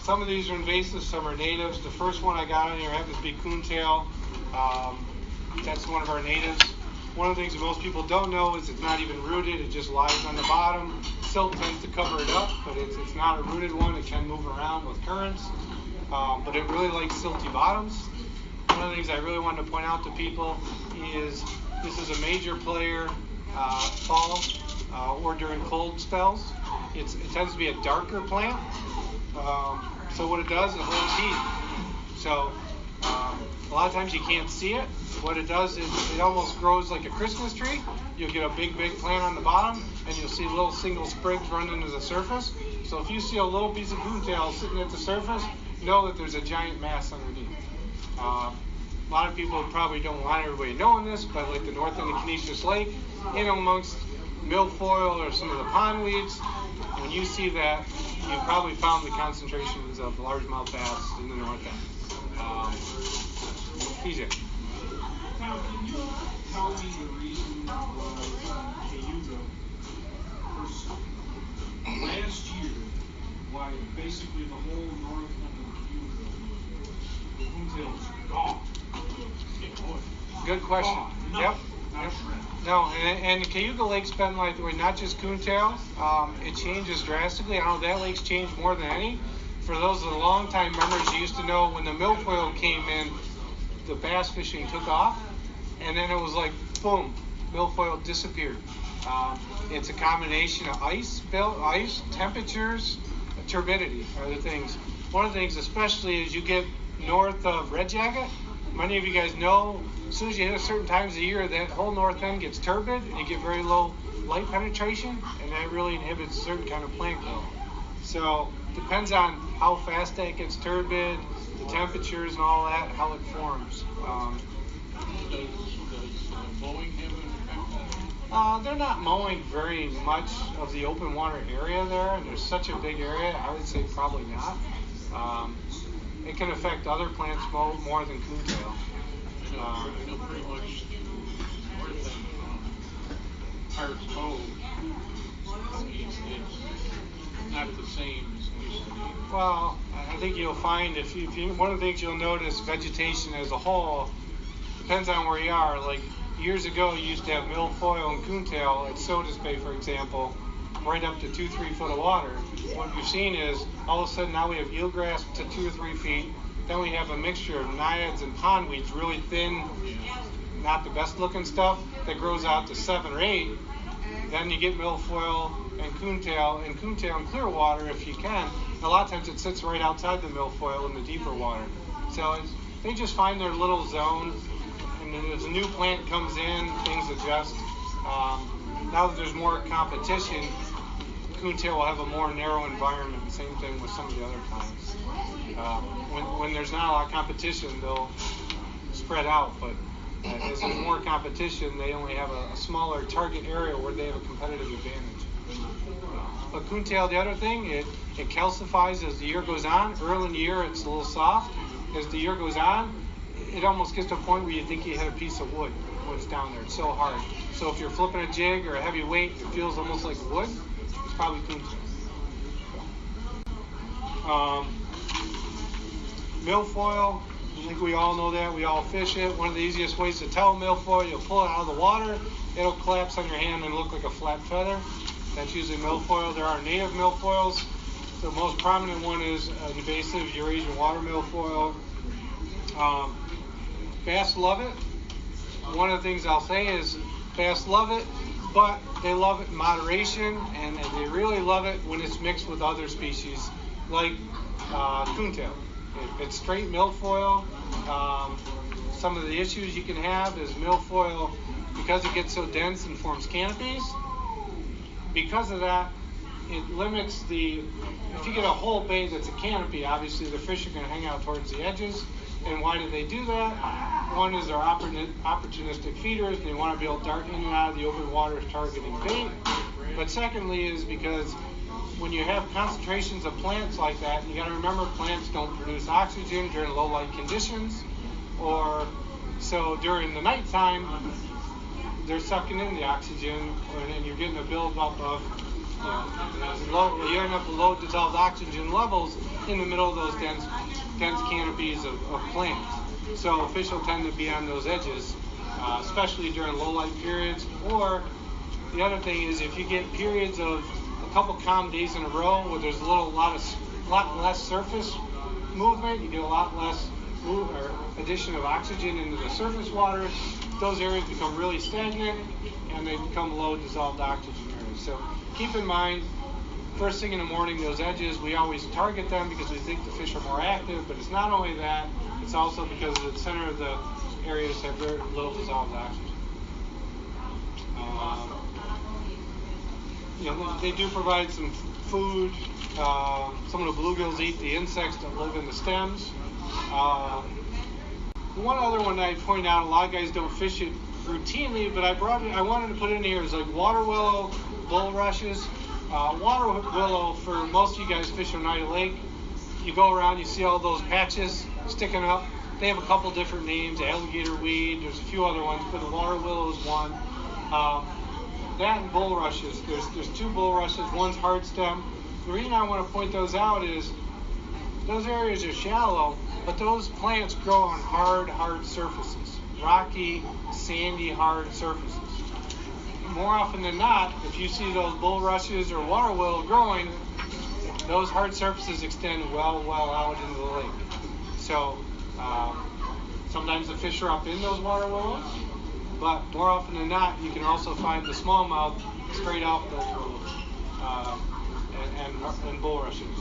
Some of these are invasive, some are natives. The first one I got on here happens to be coontail. That's one of our natives. One of the things that most people don't know is it's not even rooted. It just lies on the bottom. Silt tends to cover it up, but it's not a rooted one. It can move around with currents, but it really likes silty bottoms. One of the things I really wanted to point out to people is this is a major player fall or during cold spells. It tends to be a darker plant. So what it does, it holds heat. So a lot of times you can't see it. What it does is it almost grows like a Christmas tree. You'll get a big plant on the bottom, and you'll see little single sprigs running to the surface. So if you see a little piece of coontail sitting at the surface, know that there's a giant mass underneath. A lot of people probably don't want everybody knowing this, but like the north end of Canisius Lake, in amongst milfoil or some of the pondweeds, when you see that, you probably found the concentrations of largemouth bass in the north end. PJ. Now, can you tell me the reason Cayuga last year, why basically the whole north end of Cayuga, the coontail was gone? Good question. Gone. Yep. Not No, and Cayuga Lake's been like not just coontail. It changes drastically. I know that lake's changed more than any. For those of the long-time members, you used to know when the milfoil came in, the bass fishing took off, and then it was like, boom, milfoil disappeared. It's a combination of ice, temperatures, turbidity are the things. One of the things especially is you get north of Red Jacket. Many of you guys know, as soon as you hit a certain times of the year, that whole north end gets turbid, and you get very low light penetration, and that really inhibits a certain kind of plant growth. So depends on how fast that gets turbid, the temperatures and all that, how it forms. Does mowing have an effect? They're not mowing very much of the open water area there, and there's such a big area, I would say probably not. It can affect other plants more than coontail. I know pretty much north end from Pirates Cove, it's not the same as it used to be. Well, I think you'll find if you one of the things you'll notice, vegetation as a whole depends on where you are. Like years ago, you used to have milfoil and coontail at Sodas Bay, for example, right up to 2-3 foot of water. What you've seen is all of a sudden now we have eelgrass to 2 or 3 feet. Then we have a mixture of naiads and pondweeds, really thin, not the best looking stuff, that grows out to 7 or 8. Then you get milfoil and coontail in clear water if you can. A lot of times it sits right outside the milfoil in the deeper water. So they just find their little zone, and then as a new plant comes in, things adjust. Now that there's more competition, coontail will have a more narrow environment. Same thing with some of the other kinds. When there's not a lot of competition, they'll spread out, but as there's more competition, they only have a smaller target area where they have a competitive advantage. But coontail, the other thing, it calcifies as the year goes on. Early in the year, it's a little soft. As the year goes on, it almost gets to a point where you think you hit a piece of wood when it's down there. It's so hard. So if you're flipping a jig or a heavy weight, it feels almost like wood. It's probably coontail. Milfoil, I think we all know that. We all fish it. One of the easiest ways to tell milfoil, you'll pull it out of the water. It'll collapse on your hand and look like a flat feather. That's usually milfoil. There are native milfoils. The most prominent one is invasive Eurasian water milfoil. Bass love it. One of the things I'll say is bass love it, but they love it in moderation, and they really love it when it's mixed with other species like coontail. It's straight milfoil. Some of the issues you can have is milfoil, because it gets so dense and forms canopies. Because of that, it limits if you get a whole bay that's a canopy, obviously the fish are going to hang out towards the edges. And why do they do that? One is they're opportunistic feeders. They want to be able to dart in and out of the open water targeting bait. But secondly is because when you have concentrations of plants like that, you got to remember plants don't produce oxygen during low light conditions, so during the nighttime they're sucking in the oxygen, and you're getting a buildup of you end up with low dissolved oxygen levels in the middle of those dense canopies of plants. So fish will tend to be on those edges, especially during low light periods. Or the other thing is, if you get periods of a couple calm days in a row where there's a lot less surface movement, you get a lot less addition of oxygen into the surface water. Those areas become really stagnant and they become low dissolved oxygen areas. So keep in mind, first thing in the morning, those edges, we always target them because we think the fish are more active, but it's not only that, it's also because the center of the areas have very low dissolved oxygen. They do provide some food. Some of the bluegills eat the insects that live in the stems. One other one that I point out, a lot of guys don't fish it routinely, but I wanted to put in here is like water willow, bulrushes. Water willow, for most of you guys fish Oneida Lake, you go around, you see all those patches sticking up. They have a couple different names, alligator weed, there's a few other ones, but the water willow is one. That and bulrushes, there's two bulrushes, one's hard stem. The reason I want to point those out is those areas are shallow, but those plants grow on hard surfaces, rocky, sandy, hard surfaces. More often than not, if you see those bulrushes or water willow growing, those hard surfaces extend well out into the lake. So sometimes the fish are up in those water willows, but more often than not, you can also find the smallmouth straight off those willows and bulrushes.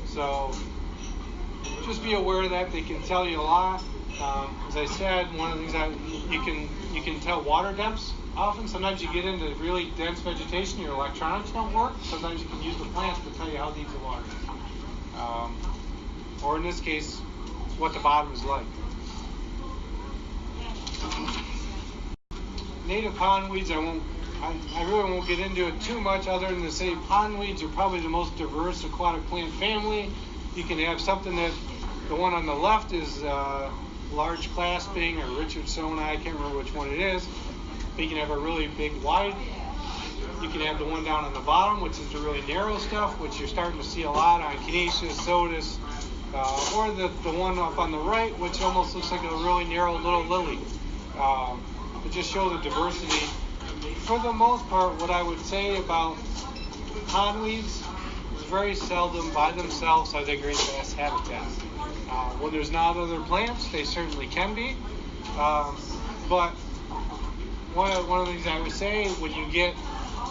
So just be aware of that. They can tell you a lot. As I said, one of the things that you can tell water depths. Often, sometimes you get into really dense vegetation, your electronics don't work. Sometimes you can use the plants to tell you how deep the water is. Or in this case, what the bottom is like. Native pondweeds, I really won't get into it too much other than to say pondweeds are probably the most diverse aquatic plant family. You can have something that, the one on the left is large clasping or Richardsoni, I can't remember which one it is. But you can have a really big wide. You can have the one down on the bottom, which is the really narrow stuff, which you're starting to see a lot on Canisius, Sodas, or the one up on the right, which almost looks like a really narrow little lily. It just shows the diversity. For the most part, what I would say about pondweeds is very seldom by themselves are they great bass habitats. When there's not other plants, they certainly can be. But one of the things I would say, when you get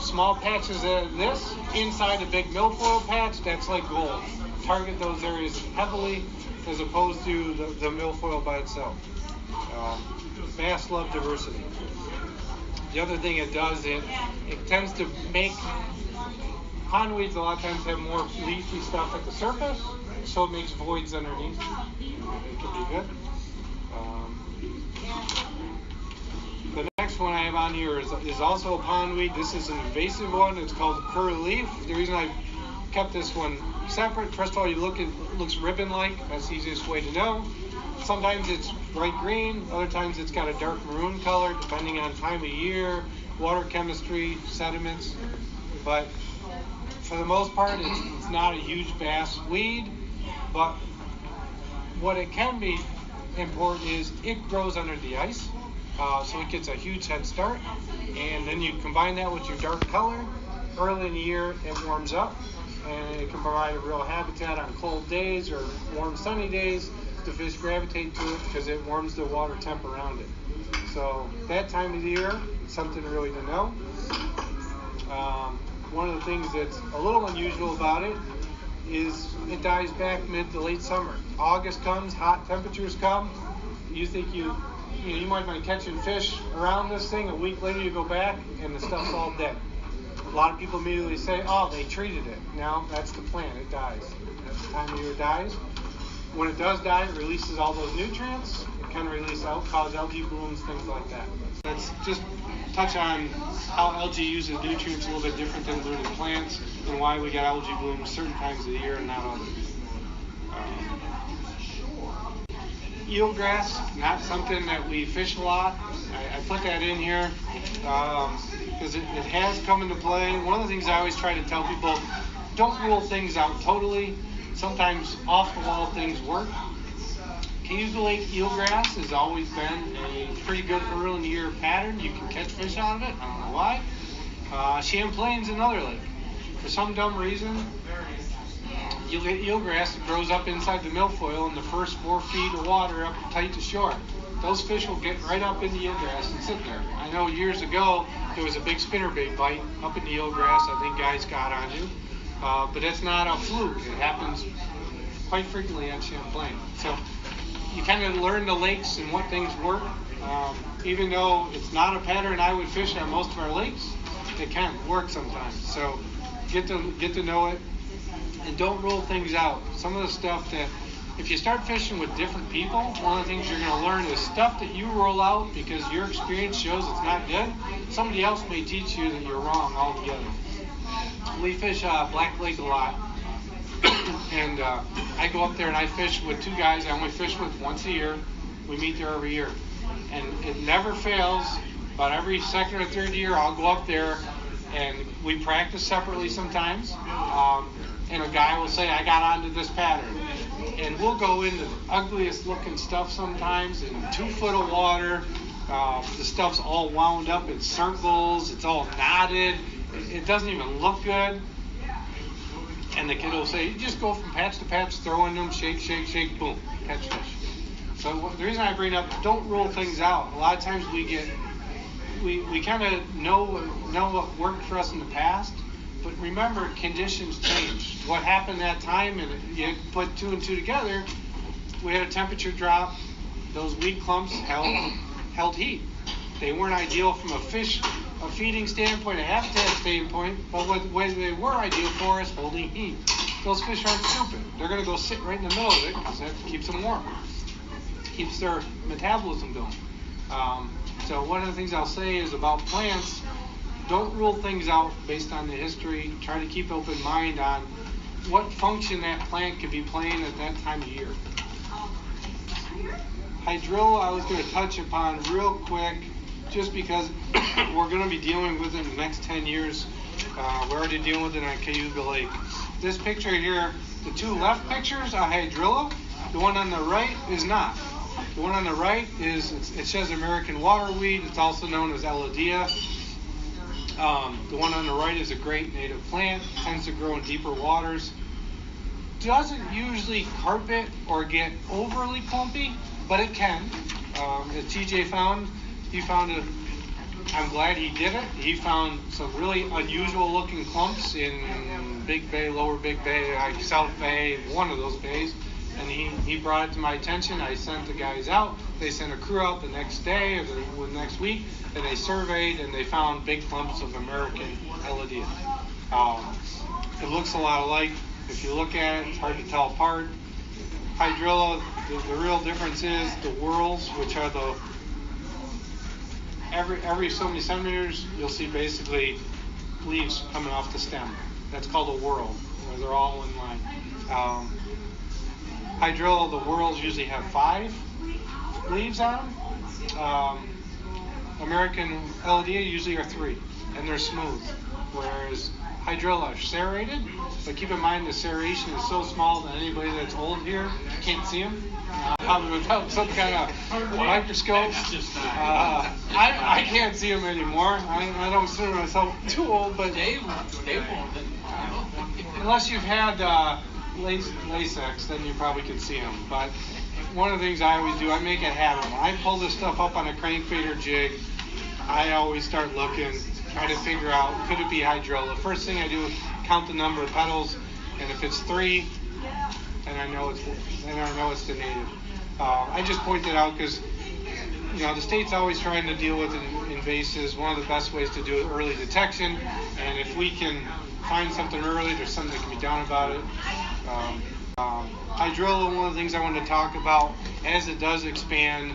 small patches of this inside a big milfoil patch, that's like gold. Target those areas heavily as opposed to the milfoil by itself. Bass love diversity. The other thing it does, it tends to make pondweeds a lot of times have more leafy stuff at the surface, so it makes voids underneath. It can be good. The next one I have on here is also a pondweed. This is an invasive one. It's called curly leaf. The reason I kept this one separate, first of all, it looks ribbon-like. That's the easiest way to know. Sometimes it's bright green. Other times it's got a dark maroon color, depending on time of year, water chemistry, sediments. But for the most part, it's not a huge bass weed. But what it can be important is it grows under the ice. So it gets a huge head start, and then you combine that with your dark color. Early in the year, it warms up, and it can provide a real habitat on cold days or warm, sunny days. The fish gravitate to it because it warms the water temp around it. So that time of the year, it's something really to know. One of the things that's a little unusual about it is it dies back mid to late summer. August comes, hot temperatures come. You think you might be catching fish around this thing. A week later, you go back, and the stuff's all dead. A lot of people immediately say, oh, they treated it. No, that's the plant. It dies. That's the time of year it dies. When it does die, it releases all those nutrients. It can release cause algae blooms, things like that. Let's just touch on how algae uses nutrients a little bit different than rooted plants, and why we get algae blooms certain times of the year and not others. eelgrass, not something that we fish a lot. I put that in here because it has come into play. One of the things I always try to tell people, don't rule things out totally. Sometimes off-the-wall things work. Cayuga Lake eelgrass has always been a pretty good early in the year pattern. You can catch fish out of it. I don't know why. Champlain's another lake. For some dumb reason, you'll get eelgrass that grows up inside the milfoil in the first 4 feet of water up tight to shore. Those fish will get right up in the eelgrass and sit there. I know years ago there was a big spinnerbait bite up in the eelgrass I think guys got onto. But it's not a fluke. It happens quite frequently on Champlain. So you kind of learn the lakes and what things work. Even though it's not a pattern I would fish on most of our lakes, it can work sometimes. So get to know it and don't rule things out. Some of the stuff that, if you start fishing with different people, one of the things you're going to learn is stuff that you rule out because your experience shows it's not good. Somebody else may teach you that you're wrong altogether. We fish Black Lake a lot, and I go up there and I fish with 2 guys I only fish with once a year. We meet there every year, and it never fails. About every second or third year, I'll go up there, and we practice separately sometimes. And a guy will say, I got onto this pattern. And we'll go into the ugliest looking stuff sometimes in 2 foot of water. The stuff's all wound up in circles. It's all knotted. It doesn't even look good. And the kid will say, you just go from patch to patch, throw in them, shake, shake, shake, boom, catch fish. So the reason I bring up, don't rule things out. A lot of times we kind of know what worked for us in the past. But remember, conditions change. What happened that time, and you put 2 and 2 together, we had a temperature drop. Those weed clumps held heat. They weren't ideal from a feeding standpoint, a habitat standpoint, but what they were ideal for is holding heat. Those fish aren't stupid. They're going to go sit right in the middle of it because that keeps them warm. Keeps their metabolism going. So one of the things I'll say is about plants, don't rule things out based on the history. Try to keep open mind on what function that plant could be playing at that time of year. Hydrilla, I was going to touch upon real quick, just because we're going to be dealing with it in the next 10 years. We're already dealing with it on Cayuga Lake. This picture here, the 2 left pictures are hydrilla. The one on the right is not. The one on the right it says American waterweed. It's also known as elodea. The one on the right is a great native plant. Tends to grow in deeper waters. Doesn't usually carpet or get overly clumpy, but it can. As TJ found, I'm glad he did it. He found some really unusual looking clumps in Big Bay, Lower Big Bay, South Bay, one of those bays. And he brought it to my attention. I sent the guys out. They sent a crew out the next day or the next week, and they surveyed and they found big clumps of American elodea. It looks a lot alike. If you look at it, it's hard to tell apart. Hydrilla, the real difference is the whorls, which are the every so many centimeters, you'll see basically leaves coming off the stem. That's called a whorl, where they're all in line. Hydrilla, the whorls usually have 5 leaves on them. American elodea usually are 3, and they're smooth, whereas hydrilla are serrated, but keep in mind the serration is so small that anybody that's old here can't see them. Probably without some kind of microscope. I can't see them anymore. I don't consider myself too old, but unless you've had LASIK, then you probably can see them. But one of the things I always do, I make a habit. When I pull this stuff up on a crankbait or jig, I always start looking, try to figure out, could it be hydrilla? The first thing I do is count the number of petals, and if it's 3, then I know it's the native. I just point that out because the state's always trying to deal with invasives. One of the best ways to do it, early detection, and if we can find something early, there's something that can be done about it. Hydrilla, one of the things I want to talk about, as it does expand,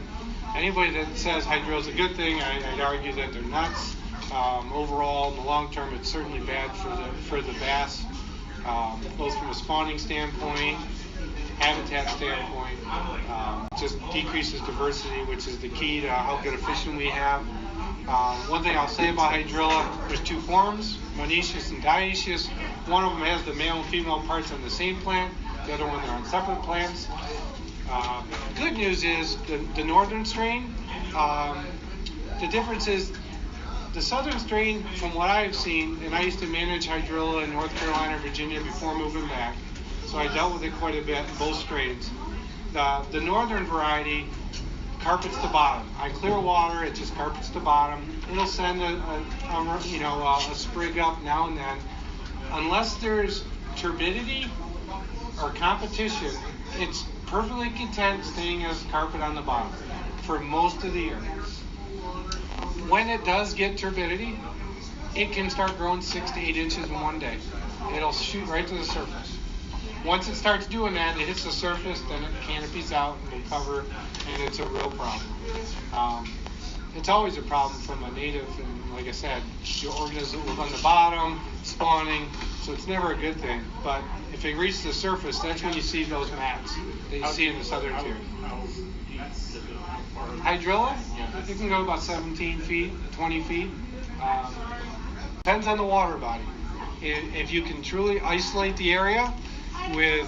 anybody that says hydrilla is a good thing, I'd argue that they're nuts. Overall, in the long term, it's certainly bad for the bass, both from a spawning standpoint habitat standpoint. Just decreases diversity, which is the key to how good a fishing we have. One thing I'll say about hydrilla, there's two forms, monoecious and dioecious. One of them has the male and female parts on the same plant. The other one, they're on separate plants. Good news is the northern strain, the difference is the southern strain, from what I've seen, and I used to manage hydrilla in North Carolina, Virginia before moving back, so I dealt with it quite a bit, both strains. The northern variety carpets the bottom. On clear water, it just carpets the bottom. It'll send a sprig up now and then. Unless there's turbidity or competition, it's perfectly content staying as carpet on the bottom for most of the year. When it does get turbidity, it can start growing 6 to 8 inches in one day. It'll shoot right to the surface. Once it starts doing that, it hits the surface, then it canopies out and will cover, and it's a real problem. It's always a problem from a native, and like I said, your organisms live on the bottom, spawning, so it's never a good thing. But if it reaches the surface, that's when you see those mats that you see in the southern tier. Hydrilla, it can go about 17 feet, 20 feet. Depends on the water body. If you can truly isolate the area, with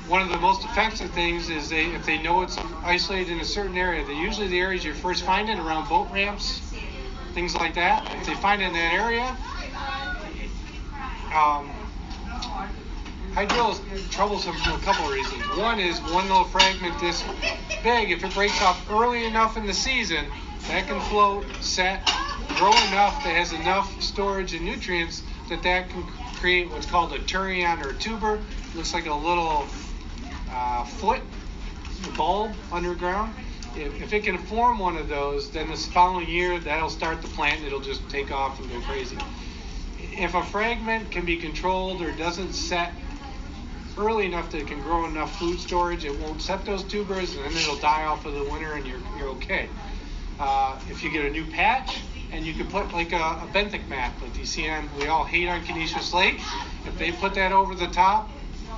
one of the most effective things is if they know it's isolated in a certain area, usually the areas you first find it around boat ramps, things like that. If they find it in that area, hydrilla is troublesome for a couple of reasons. One is one little fragment this big, if it breaks off early enough in the season, that can float, set, grow enough that has enough storage and nutrients that can create what's called a turion or a tuber. Looks like a little foot bulb underground. If it can form one of those, then this following year that'll start the plant. It'll just take off and go crazy. If a fragment can be controlled or doesn't set early enough that it can grow enough food storage, it won't set those tubers, and then it'll die off for the winter, and you're okay. If you get a new patch, and you could put like a benthic mat, like you see we all hate on Canisius Lake. If they put that over the top,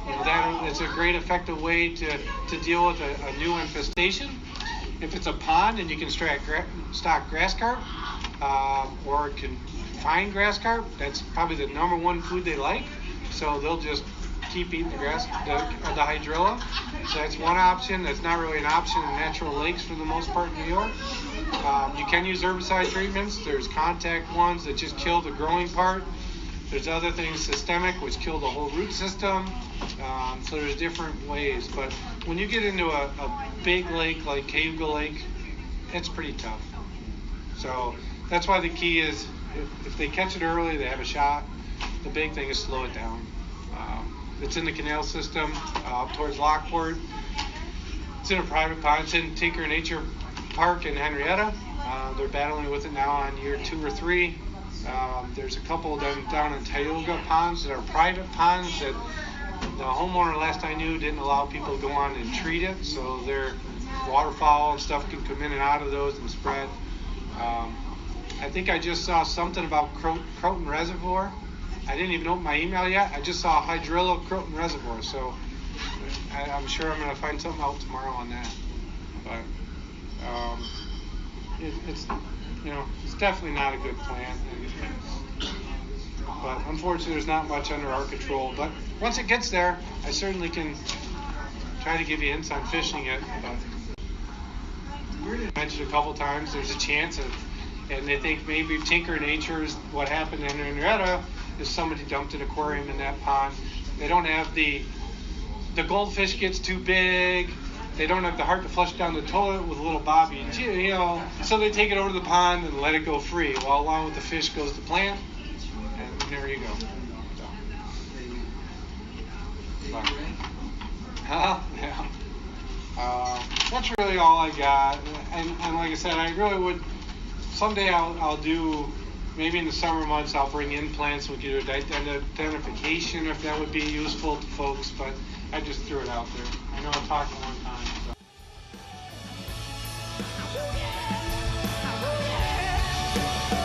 it's a great effective way to deal with a new infestation. If it's a pond and you can stock grass carp, or confined grass carp, that's probably the number one food they like. So they'll just keep eating the hydrilla. So that's one option. That's not really an option in natural lakes for the most part in New York. You can use herbicide treatments. There's contact ones that just kill the growing part. There's other things, systemic, which kill the whole root system. So there's different ways. But when you get into a big lake like Cayuga Lake, it's pretty tough. So that's why the key is if they catch it early, they have a shot. The big thing is slow it down. It's in the canal system up towards Lockport. It's in a private pond. It's in Tinker Nature Park in Henrietta. They're battling with it now on year 2 or 3. There's a couple of them down in Tioga ponds that are private ponds that the homeowner, last I knew, didn't allow people to go on and treat it, so their waterfowl and stuff can come in and out of those and spread. I think I just saw something about Croton Reservoir. I didn't even open my email yet. I just saw hydrilla Croton Reservoir, so I'm sure I'm going to find something out tomorrow on that. But it's definitely not a good plan. But unfortunately, there's not much under our control. But once it gets there, I certainly can try to give you hints on fishing it. But I mentioned a couple times, there's a chance and they think maybe Tinker Nature's what happened in Henrietta is somebody dumped an aquarium in that pond. They don't have the goldfish gets too big. They don't have the heart to flush down the toilet with a little bobby, so they take it over to the pond and let it go free. While along with the fish goes the plant, and there you go. That's really all I got. And like I said, I really would. Someday I'll do. Maybe in the summer months I'll bring in plants. We could do identification if that would be useful to folks. But I just threw it out there. I know I'm talking a long time. So.